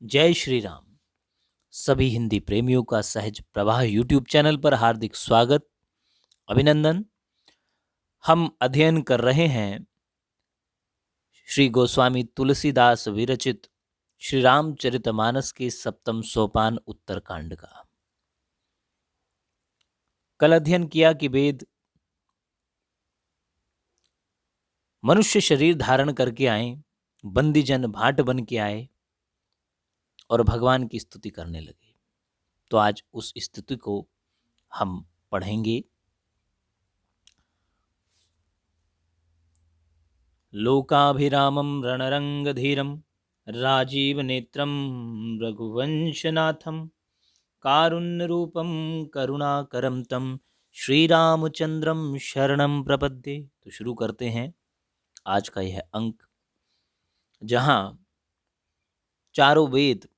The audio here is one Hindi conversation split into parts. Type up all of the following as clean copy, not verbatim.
जय श्री राम। सभी हिंदी प्रेमियों का सहज प्रवाह यूट्यूब चैनल पर हार्दिक स्वागत, अभिनंदन। हम अध्ययन कर रहे हैं श्री गोस्वामी तुलसीदास विरचित श्री रामचरितमानस के सप्तम सोपान उत्तरकांड का। कल अध्ययन किया कि वेद मनुष्य शरीर धारण करके आए, बंदीजन भाट बन के आए और भगवान की स्तुति करने लगे। तो आज उस स्तुति को हम पढ़ेंगे। लोकाभिरामं रणरंगधीरं राजीवनेत्रं रघुवंशनाथं कारुण्यरूपं करुणाकरं तं श्रीरामचंद्रं शरणं प्रपद्ये। तो शुरू करते हैं आज का यह अंक, जहां चारों वेद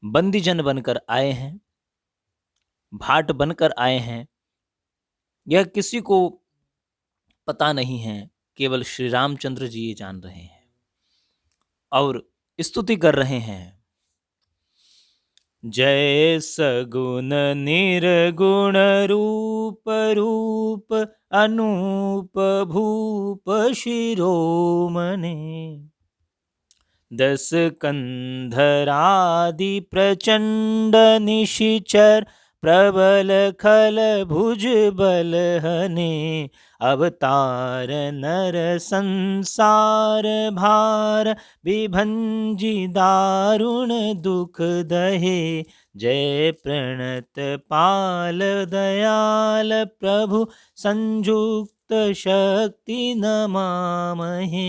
बंदीजन बनकर आए हैं, भाट बनकर आए हैं। यह किसी को पता नहीं है, केवल श्री रामचंद्र जी ये जान रहे हैं और स्तुति कर रहे हैं। जय सगुण निर्गुण रूप रूप अनूप भूप शिरोमणे दस कंधरादि प्रचंड निशिचर प्रबल खल भुज बल हने अवतार नर संसार भार विभंजी दारुण दुख दहे जय प्रणत पाल दयाल प्रभु संयुक्त शक्ति नमामहे।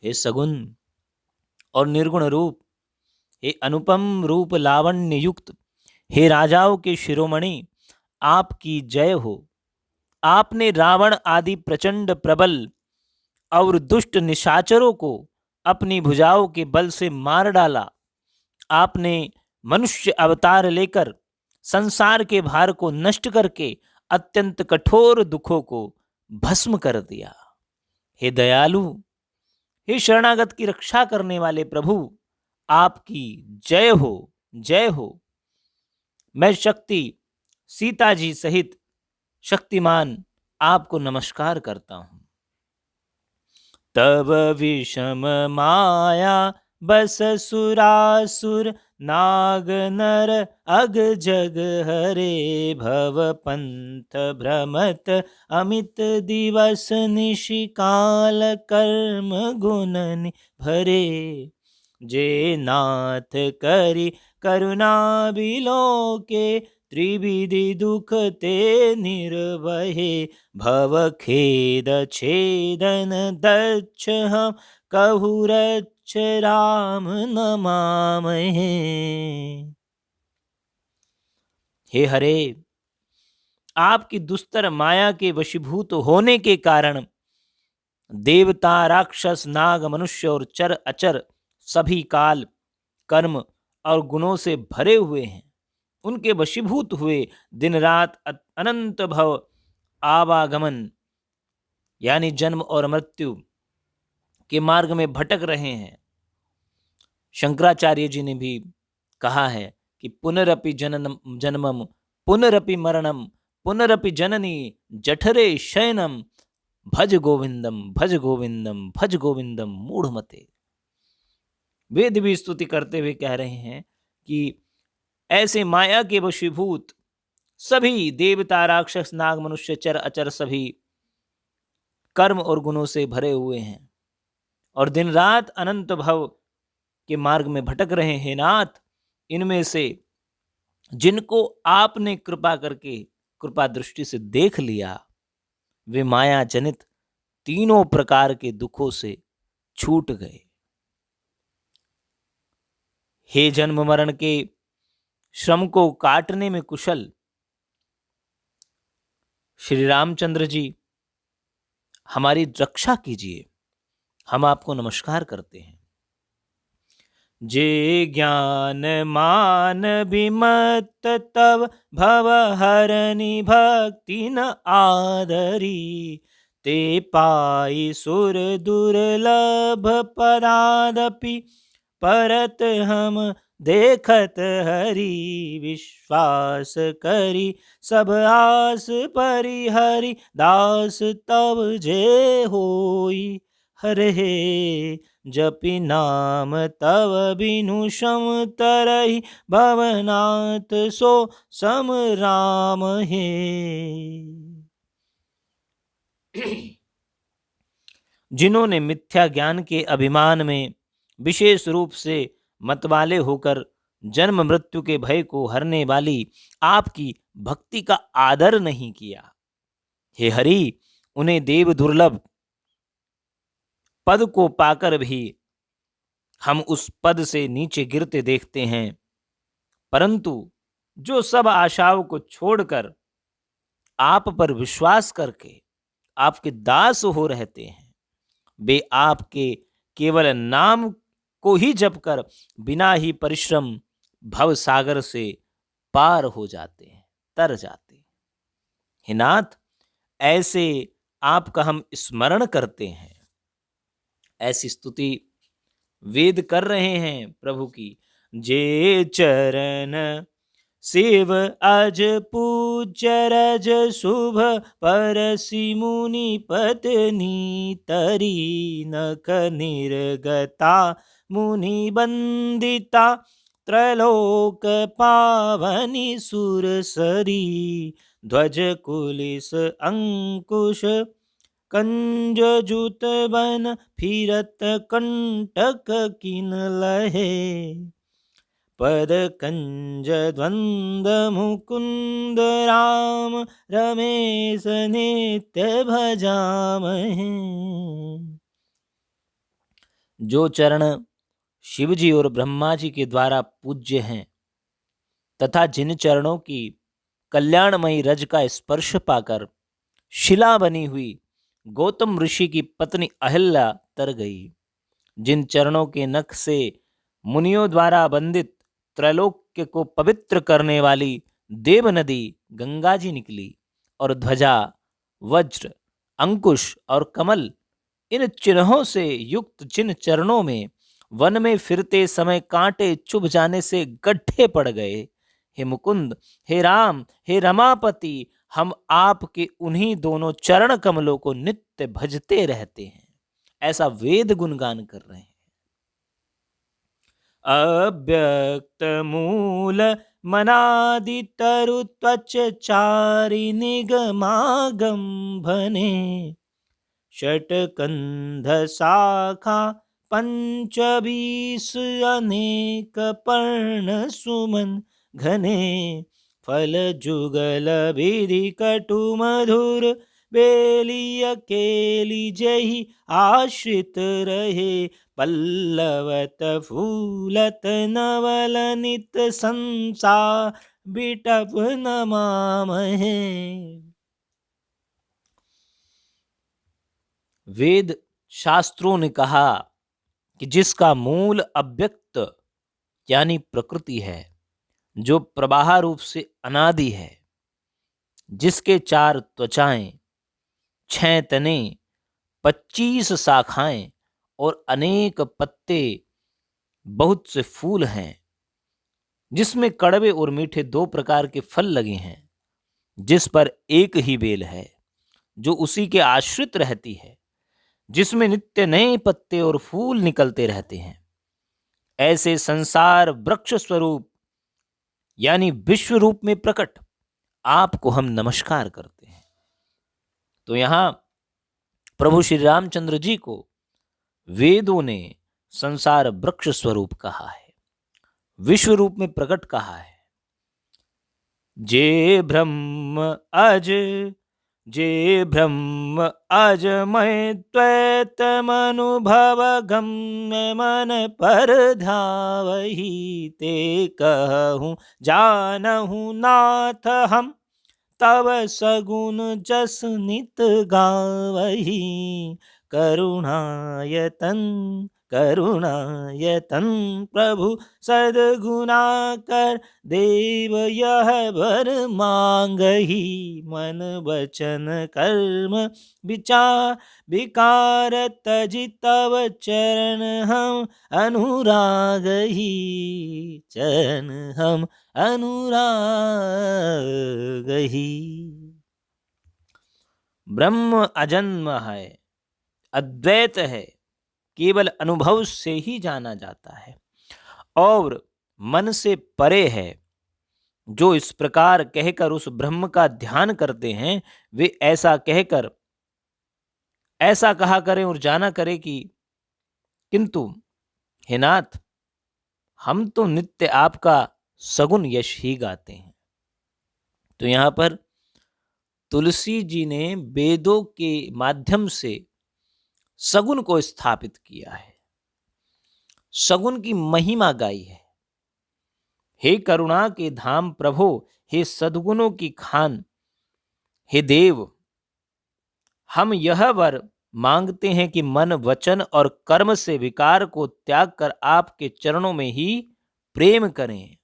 हे सगुण और निर्गुण रूप, हे अनुपम रूप लावण्य युक्त, हे राजाओं के शिरोमणि, आपकी जय हो। आपने रावण आदि प्रचंड प्रबल और दुष्ट निशाचरों को अपनी भुजाओं के बल से मार डाला। आपने मनुष्य अवतार लेकर संसार के भार को नष्ट करके अत्यंत कठोर दुखों को भस्म कर दिया। हे दयालु, हे शरणागत की रक्षा करने वाले प्रभु, आपकी जय हो, जय हो। मैं शक्ति सीता जी सहित शक्तिमान आपको नमस्कार करता हूं। तब विषम माया बस सुरासुर नाग नर अग जग हरे भव पंथ भ्रमत अमित दिवस निशिकाल कर्म गुणनि भरे जे नाथ करी करुणा बिलोके त्रिविधि दुख ते निर्वहे भव खेद छेदन दक्ष हम कहु रक्ष राम नमामहे। हे हरे, आपकी दुस्तर माया के वशीभूत होने के कारण देवता राक्षस नाग मनुष्य और चर अचर सभी काल कर्म और गुणों से भरे हुए हैं। उनके वशीभूत हुए दिन रात अनंत भव आवागमन यानी जन्म और मृत्यु के मार्ग में भटक रहे हैं। शंकराचार्य जी ने भी कहा है कि पुनरपि जन्मम पुनरपि मरणम पुनरपि जननी जठरे शयनम भज गोविंदम भज गोविंदम भज गोविंदम मूढ़मते। वेद भी स्तुति करते हुए कह रहे हैं कि ऐसे माया के वशीभूत सभी देवता राक्षस नाग मनुष्य चर अचर सभी कर्म और गुणों से भरे हुए हैं और दिन रात अनंत भव के मार्ग में भटक रहे हैं। नाथ, इनमें से जिनको आपने कृपा करके कृपा दृष्टि से देख लिया, वे माया जनित तीनों प्रकार के दुखों से छूट गए। हे जन्म मरण के श्रम को काटने में कुशल श्री रामचंद्र जी, हमारी रक्षा कीजिए। हम आपको नमस्कार करते हैं। जे ज्ञान मान विमत तब भव हरनि भक्ति न आदरी ते पाई सुर दुर्लभ पदादपि परत हम देखत हरि विश्वास करी सब आस परिहरि दास तब जे होई हरे जपि नाम तव बिनु सम तरहि भवनाथ सो सम राम हे। जिन्होंने मिथ्या ज्ञान के अभिमान में विशेष रूप से मतवाले होकर जन्म मृत्यु के भय को हरने वाली आपकी भक्ति का आदर नहीं किया, हे हरि उन्हें देव दुर्लभ पद को पाकर भी हम उस पद से नीचे गिरते देखते हैं, परंतु जो सब आशाओं को छोड़कर आप पर विश्वास करके आपके दास हो रहते हैं, वे आपके केवल नाम को ही जप कर बिना ही परिश्रम भव सागर से पार हो जाते हैं, तर जाते हैं। हे नाथ, ऐसे आपका हम स्मरण करते हैं। ऐसी स्तुति वेद कर रहे हैं प्रभु की। जे चरण शिव अज पूज्य रज शुभ परसि मुनि पत्नी तरी नख निर्गता मुनि बंदिता त्रैलोक पावनी सुरसरी ध्वज कुलिस अंकुश कंज जुत बन फिरत कंटक किन लहे पद कंज द्वंद मुकुंद राम रमेश नित्य भजामहे। जो चरण शिवजी और ब्रह्मा जी के द्वारा पूज्य हैं तथा जिन चरणों की कल्याणमयी रज का स्पर्श पाकर शिला बनी हुई गौतम ऋषि की पत्नी अहिल्या तर गई, जिन चरणों के नख से मुनियों द्वारा वंदित त्रैलोक्य को पवित्र करने वाली देव नदी गंगा जी निकली और ध्वजा वज्र अंकुश और कमल इन चिन्हों से युक्त जिन चरणों में वन में फिरते समय कांटे चुभ जाने से गड्ढे पड़ गए, हे मुकुंद, हे राम, हे रमापति, हम आपके उन्हीं दोनों चरण कमलों को नित्य भजते रहते हैं। ऐसा वेद गुणगान कर रहे हैं। अव्यक्त मूल मनादि तरु त्वच चारि निगमागम भने षटकंध शाखा पंचबीस अनेक पर्ण सुमन घने फल जुगल विधि कटु मधुर बेली अकेली जही आश्रित रहे पल्लवत फूलत नवल नित संसार बिटप नमामहे। वेद शास्त्रों ने कहा कि जिसका मूल अव्यक्त यानी प्रकृति है, जो प्रवाह रूप से अनादि है, जिसके 4 त्वचाएं, 6 तने, 25 शाखाएं और अनेक पत्ते, बहुत से फूल हैं, जिसमें कड़वे और मीठे 2 प्रकार के फल लगे हैं, जिस पर एक ही बेल है जो उसी के आश्रित रहती है, जिसमें नित्य नए पत्ते और फूल निकलते रहते हैं, ऐसे संसार वृक्ष स्वरूप यानी विश्व रूप में प्रकट आपको हम नमस्कार करते हैं। तो यहां प्रभु श्री रामचंद्र जी को वेदों ने संसार वृक्ष स्वरूप कहा है, विश्व रूप में प्रकट कहा है। जे ब्रह्म अज मैं त्वैत मनुभव गम्य मन पर धावही ते कहूँ जानहु नाथ हम तब सगुन जस नित गावही करुणायतन करुणायतन प्रभु सद्गुना कर, देव यह वर मांगही, मन वचन कर्म विचार विकार तजि तव चरण हम अनुरागही, चरण हम अनुरागही। ब्रह्म अजन्म है, अद्वैत है, केवल अनुभव से ही जाना जाता है और मन से परे है। जो इस प्रकार कहकर उस ब्रह्म का ध्यान करते हैं, वे ऐसा कहकर ऐसा कहा करें और जाना करें कि किंतु हे नाथ, हम तो नित्य आपका सगुण यश ही गाते हैं। तो यहां पर तुलसी जी ने वेदों के माध्यम से सगुण को स्थापित किया है, सगुण की महिमा गाई है। हे करुणा के धाम प्रभो, हे सद्गुणों की खान, हे देव, हम यह वर मांगते हैं कि मन वचन और कर्म से विकार को त्याग कर आपके चरणों में ही प्रेम करें।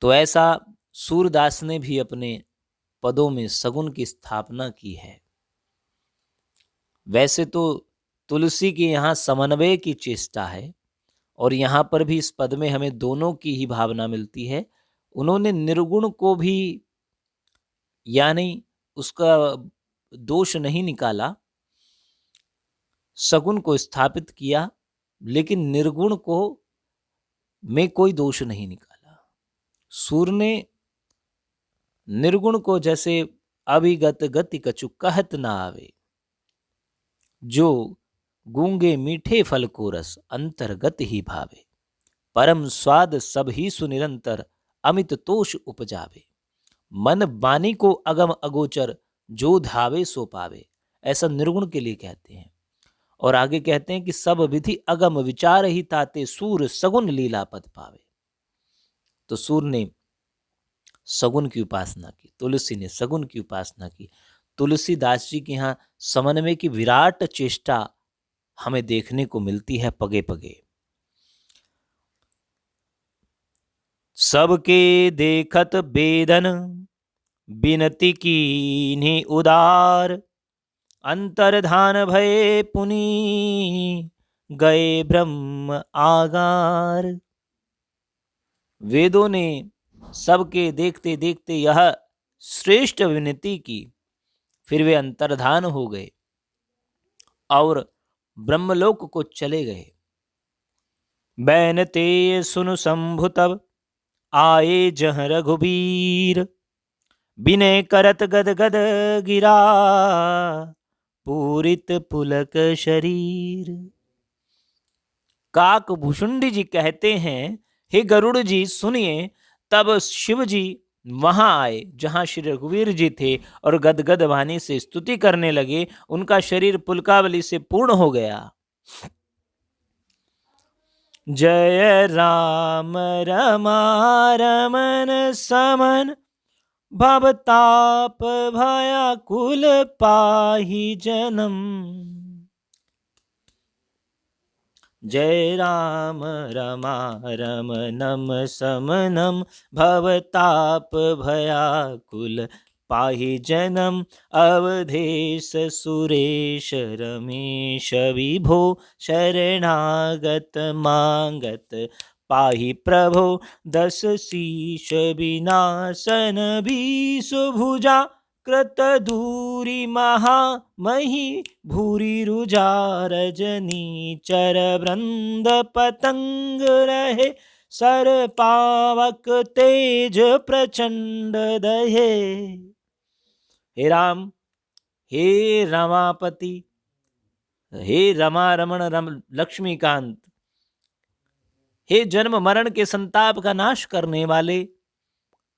तो ऐसा सूरदास ने भी अपने पदों में सगुण की स्थापना की है। वैसे तो तुलसी के यहाँ समन्वय की चेष्टा है और यहाँ पर भी इस पद में हमें दोनों की ही भावना मिलती है। उन्होंने निर्गुण को भी यानी उसका दोष नहीं निकाला, सगुण को स्थापित किया, लेकिन निर्गुण को में कोई दोष नहीं निकाला। सूर ने निर्गुण को जैसे अभिगत गति कछु कहत ना आवे, जो गूंगे मीठे फल को रस अंतर्गत ही भावे, परम स्वाद सब ही सुनिरंतर अमित तोष उपजावे, मन बानी को अगम अगोचर जो धावे सो पावे। ऐसा निर्गुण के लिए कहते हैं। और आगे कहते हैं कि सब विधि अगम विचार ही ताते, सूर सगुन लीला पद पावे। तो सूर ने सगुन की उपासना की, तुलसी ने सगुन की उपासना की। तुलसीदास जी के यहाँ समन्वय की विराट चेष्टा हमें देखने को मिलती है पगे पगे। सबके देखत बेदन बिनती कीन्ही उदार, अंतर्धान भय पुनि गए ब्रह्म आगार। वेदों ने सबके देखते देखते यह श्रेष्ठ विनती की, फिर वे अंतर्धान हो गए और ब्रह्मलोक को चले गए। बैनते सुनु शंभु तब आए जह रघुबीर, विनय करत गद गद गिरा पूरित पुलक शरीर। काक भुषुंडी जी कहते हैं, हे गरुड़ जी सुनिए। तब शिव जी वहां आए जहां श्री रघुवीर जी थे और गदगद वाणी से स्तुति करने लगे। उनका शरीर पुलकावली से पूर्ण हो गया। जय राम रमा रमन समन, भवताप भयाकुल पाहि जन्म। जय राम रमा रमनम समनम, भवताप भयाकुल पाहि जन्म। अवधेश सुरेश रमेश विभो, शरणागत मांगत पाहि प्रभो। दस शीश विनाशन बीस भुजा, कृत दूरी महा मही भूरी रुजा। रजनी चर वृंद पतंग रहे, सर पावक तेज प्रचंड दहे। हे राम, हे रमापति, हे रमा रमण लक्ष्मीकांत, हे जन्म मरण के संताप का नाश करने वाले,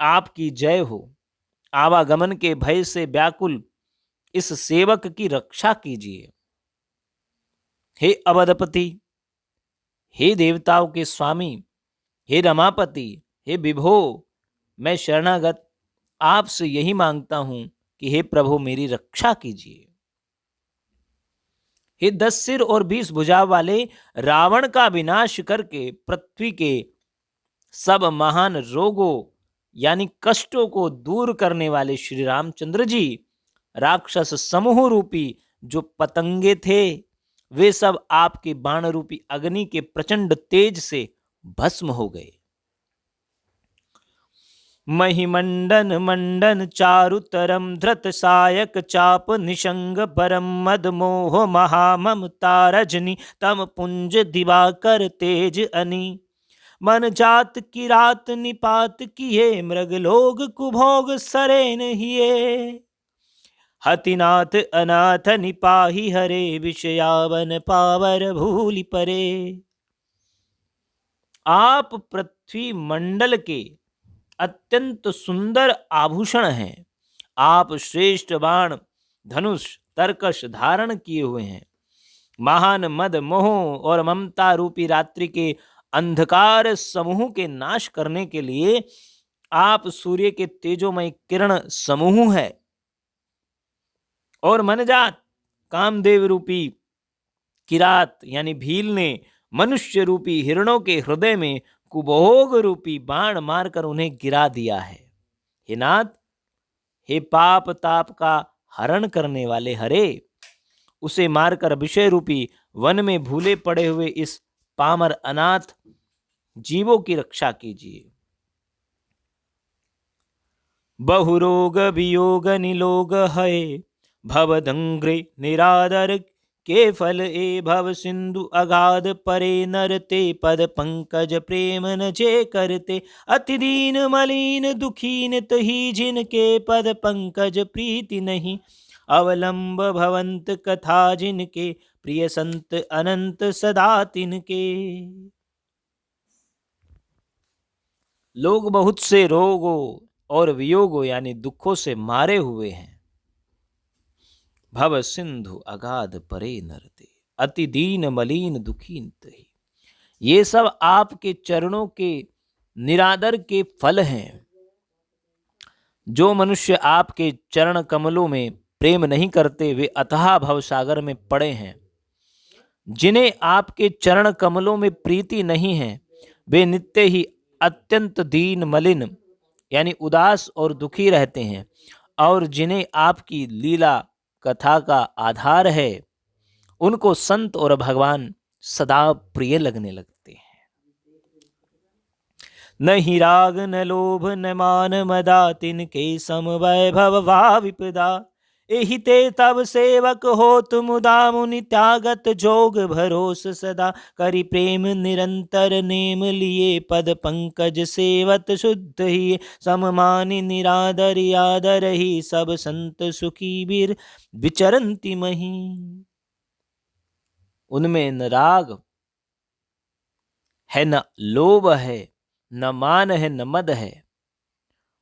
आपकी जय हो। आवागमन के भय से व्याकुल इस सेवक की रक्षा कीजिए। हे अवधपति, हे देवताओं के स्वामी, हे रमापति, हे विभो, मैं शरणागत आपसे यही मांगता हूं कि हे प्रभु मेरी रक्षा कीजिए। हे 10 सिर और 20 भुजा वाले रावण का विनाश करके पृथ्वी के सब महान रोगों यानी कष्टों को दूर करने वाले श्री रामचंद्र जी, राक्षस समूह रूपी जो पतंगे थे वे सब आपके बाण रूपी अग्नि के प्रचंड तेज से भस्म हो गए। महिमंडन मंडन चारुतरम धृत सायक चाप निशंग परम मद मोह महाममता रजनी तम पुंज दिवाकर तेज अनी मन जात की रात निपात किए मृग लोग कुभोग सरेन हिए हतिनाथ अनाथ निपाही हरे विषयावन पावर भूलि परे। आप पृथ्वी मंडल के अत्यंत सुंदर आभूषण हैं। आप श्रेष्ठ बाण धनुष तरकश धारण किए हुए हैं। महान मद मोह और ममता रूपी रात्रि के अंधकार समूह के नाश करने के लिए आप सूर्य के तेजोमय किरण समूह है। और मनजात कामदेव रूपी किरात यानी भील ने मनुष्य रूपी हिरणों के हृदय में कुभोग रूपी बाण मारकर उन्हें गिरा दिया है। हे नाथ, हे पाप ताप का हरण करने वाले हरे, उसे मारकर विषय रूपी वन में भूले पड़े हुए इस पामर अनाथ जीवों की रक्षा कीजिए। बहुरोग वियोग निलोग है भवदंग्रे निरादर के फल ए भव सिंधु अगाध परे नरते पद पंकज प्रेम न जे करते अति दीन मलिन दुखीन तही जिनके पद पंकज प्रीति नहीं अवलंब भवंत कथा जिनके प्रिय संत अनंत सदा तिनके। लोग बहुत से रोगों और वियोगों यानी दुखों से मारे हुए हैं। भव सिंधु अगाध परे नरते अति दीन मलीन दुखीन तही, ये सब आपके चरणों के निरादर के फल हैं। जो मनुष्य आपके चरण कमलों में प्रेम नहीं करते वे अथाह भवसागर में पड़े हैं। जिन्हें आपके चरण कमलों में प्रीति नहीं है वे नित्य ही अत्यंत दीन मलिन यानी उदास और दुखी रहते हैं। और जिन्हें आपकी लीला कथा का आधार है उनको संत और भगवान सदा प्रिय लगने लगते हैं। नहीं राग न लोभ न मान मदा तिनके सम वैभव वा विपदा एहि ते तब सेवक हो तुम मुदा मुनि त्यागत जोग भरोस सदा करि प्रेम निरंतर नेम लिए पद पंकज सेवत शुद्ध ही सममानि निरादर यादर ही सब संत सुखी बीर विचरंती मही। उनमें न राग है न लोभ है न मान है न मद है।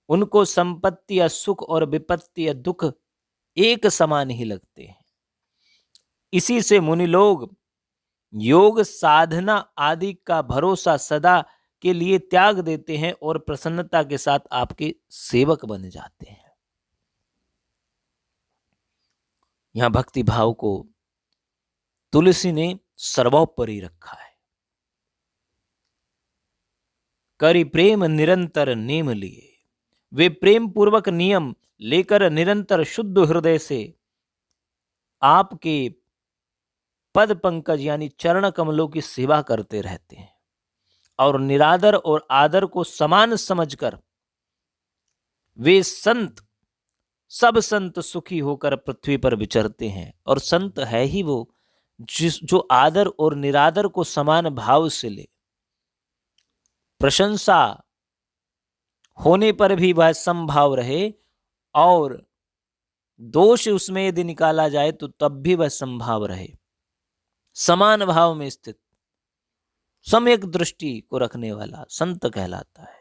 उनको संपत्ति या सुख और विपत्ति या दुख एक समान ही लगते हैं। इसी से मुनि लोग योग साधना आदि का भरोसा सदा के लिए त्याग देते हैं और प्रसन्नता के साथ आपके सेवक बन जाते हैं। यहां भक्ति भाव को तुलसी ने सर्वोपरि रखा है। करि प्रेम निरंतर नेम लिए, वे प्रेम पूर्वक नियम लेकर निरंतर शुद्ध हृदय से आपके पद पंकज यानी चरण कमलों की सेवा करते रहते हैं और निरादर और आदर को समान समझकर वे संत सब संत सुखी होकर पृथ्वी पर विचरते हैं। और संत है ही वो जो आदर और निरादर को समान भाव से ले। प्रशंसा होने पर भी वह समभाव रहे और दोष उसमें यदि निकाला जाए तो तब भी वह समभाव रहे। समान भाव में स्थित सम्यक दृष्टि को रखने वाला संत कहलाता है।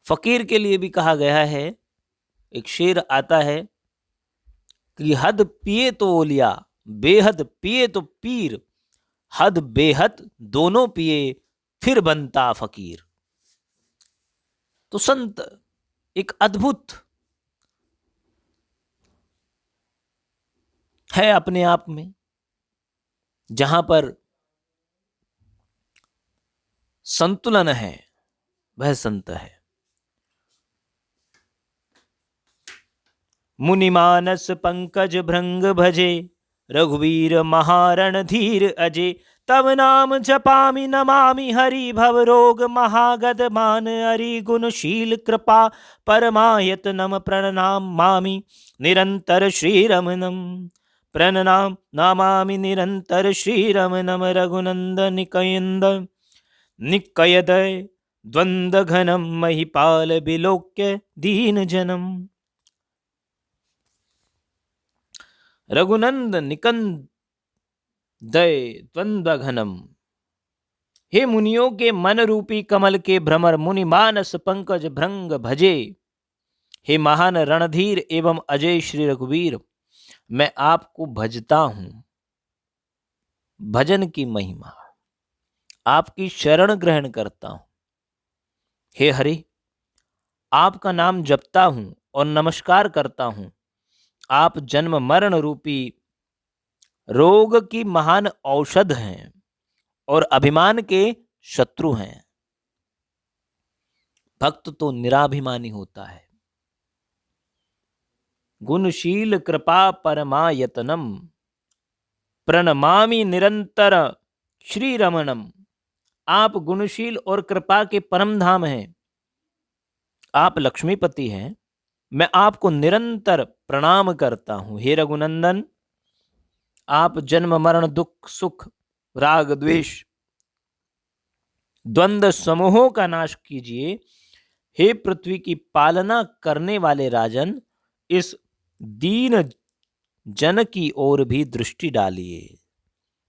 फकीर के लिए भी कहा गया है, एक शेर आता है कि हद पिए तो ओलिया बेहद पिए तो पीर, हद बेहद दोनों पिए फिर बनता फकीर। तो संत एक अद्भुत है अपने आप में, जहां पर संतुलन है, वह संत है। मुनिमानस पंकज भृंग भजे, रघुवीर महारण धीर अजय। तब नाम जपामि नमामि हरि, भव रोग महागद मान हरि। गुणशील कृपा परमायतनम, प्रणनाम मामि निरंतर श्रीरमणम। प्रणनाम नामामि निरंतर श्रीरमणम। रघुनंदन निकयदय द्वंद्व घनम, महिपाल विलोक्य दीन जनम। रघुनंद निकंदय द्वंद्व घनम। हे मुनियों के मन रूपी कमल के भ्रमर, मुनि मानस पंकज भृंग भजे। हे महान रणधीर एवं अजय श्री रघुवीर, मैं आपको भजता हूं। भजन की महिमा, आपकी शरण ग्रहण करता हूं। हे हरि, आपका नाम जपता हूं और नमस्कार करता हूं। आप जन्म मरण रूपी रोग की महान औषध हैं और अभिमान के शत्रु हैं। भक्त तो निराभिमानी होता है। गुणशील कृपा परमायतनम, प्रणमामि निरंतर श्री रमणम। आप गुणशील और कृपा के परम धाम हैं। आप लक्ष्मीपति हैं। मैं आपको निरंतर प्रणाम करता हूं। हे रघुनंदन, आप जन्म मरण दुख सुख राग द्वेष द्वंद्व समूहों का नाश कीजिए। हे पृथ्वी की पालना करने वाले राजन, इस दीन जन की ओर भी दृष्टि डालिए।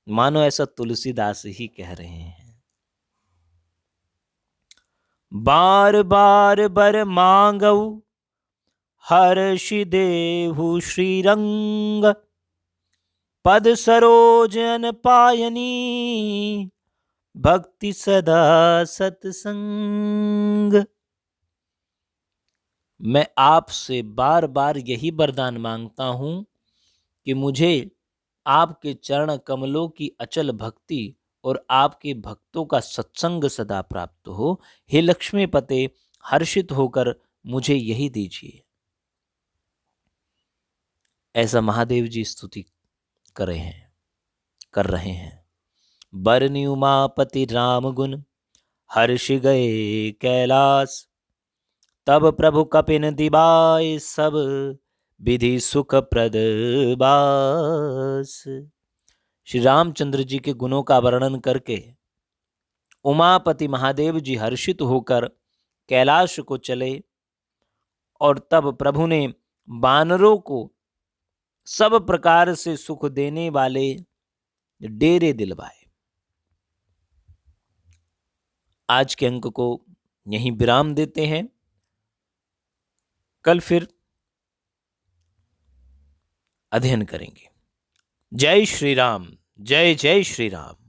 मानो ऐसा तुलसीदास ही कह रहे हैं। बार बार बर मांगऊ, हर्षि देहु श्रीरंग। पद सरोजन पायनी, भक्ति सदा सत्संग। मैं आपसे बार बार यही वरदान मांगता हूं कि मुझे आपके चरण कमलों की अचल भक्ति और आपके भक्तों का सत्संग सदा प्राप्त हो। हे लक्ष्मीपते, हर्षित होकर मुझे यही दीजिए। ऐसा महादेव जी स्तुति कर रहे हैं। बरनी उमापति राम गुण, हर्षि गए कैलास। तब प्रभु कपिन दिबाए, सब विधि सुख प्रद बास। श्री रामचंद्र जी के गुणों का वर्णन करके उमापति महादेव जी हर्षित होकर कैलाश को चले और तब प्रभु ने वानरों को सब प्रकार से सुख देने वाले डेरे दिलवाए। आज के अंक को यहीं विराम देते हैं। कल फिर अध्ययन करेंगे। जय श्री राम, जय जय श्री राम।